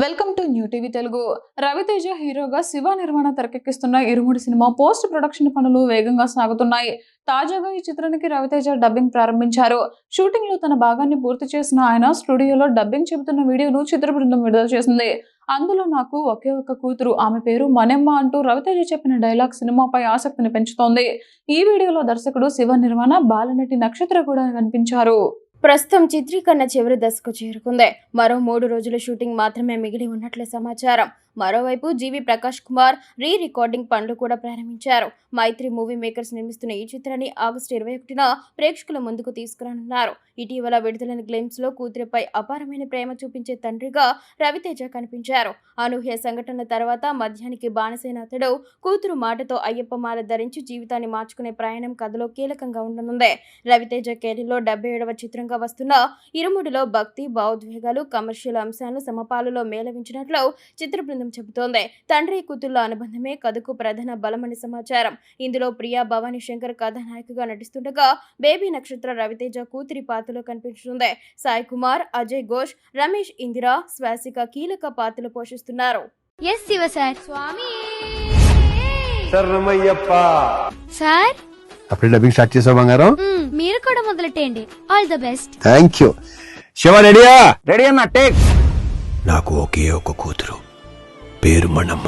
Welcome to new TV Telugu. Raviteja హీరోగా శివ నిర్మాణ తెరకెక్కిస్తున్న ఇరుముడి సినిమా పోస్ట్ ప్రొడక్షన్ పనులు వేగంగా సాగుతున్నాయి. తాజాగా ఈ చిత్రానికి రవితేజ డబ్బింగ్ ప్రారంభించారు. షూటింగ్ లో తన భాగాన్ని పూర్తి చేసిన ఆయన స్టూడియోలో డబ్బింగ్ చెబుతున్న వీడియోను చిత్ర బృందం విడుదల చేసింది. అందులో నాకు ఒకే ఒక్క కూతురు, ఆమె పేరు మణెమ్మ అంటూ రవితేజ చెప్పిన డైలాగ్ సినిమాపై ఆసక్తిని పెంచుతోంది. ఈ వీడియోలో దర్శకుడు శివ నిర్మాణ బాలనటి నక్షత్ర కూడా కనిపించారు. ప్రస్తుతం చిత్రీకరణ చివరి దశకు చేరుకుంది. మరో 3 రోజుల షూటింగ్ మాత్రమే మిగిలి ఉన్నట్లే సమాచారం. మరోవైపు జీవి ప్రకాష్ కుమార్ రీ రికార్డింగ్ పనులు కూడా ప్రారంభించారు. మైత్రి మూవీ మేకర్స్ నిర్మిస్తున్న ఈ చిత్రాన్ని ఆగస్టు 21న ప్రేక్షకుల ముందుకు తీసుకురానున్నారు. ఇటీవల విడుదలైన గ్లిమ్స్ లో కూతురిపై అపారమైన ప్రేమ చూపించే తండ్రిగా రవితేజ కనిపించారు. అనూహ్య సంఘటన తర్వాత మద్యానికి బానిసైన అతడు కూతురు మాటతో అయ్యప్ప మాల ధరించి జీవితాన్ని మార్చుకునే ప్రయాణం కథలో కీలకంగా ఉండనుంది. రవితేజ కెరీర్లో 77వ చిత్రంగా వస్తున్న ఇరుముడిలో భక్తి, భావోద్వేగాలు, కమర్షియల్ అంశాలను సమపాలలో మేళవించినట్లు చిత్ర బృందం చెబుతోంది. తండ్రి కూతుళ్ల అనుబంధమే కథకు ప్రధాన బలమని సమాచారం. ఇందులో ప్రియా భవానీ శంకర్ కథానాయికగా నటిస్తుండగా బేబీ నక్షత్ర రవితేజ కూతురి పాత్రలో కనిపించనుంది. సాయి కుమార్, అజయ్ ఘోష్, రమేష్ ఇందిరా, స్వాసిక కీలక పాత్రలు పోషిస్తున్నారు. సార్ అప్పుడే డబ్బింగ్ స్టార్ట్ చేసావు బంగారం. మీరు కూడా మొదలెట్టండి. All the best. Thank you. Shiva రెడీయా? రెడీ అన్న టేక్. నాకు ఒకే ఒక కూతురు, పేరు మణమ్మ.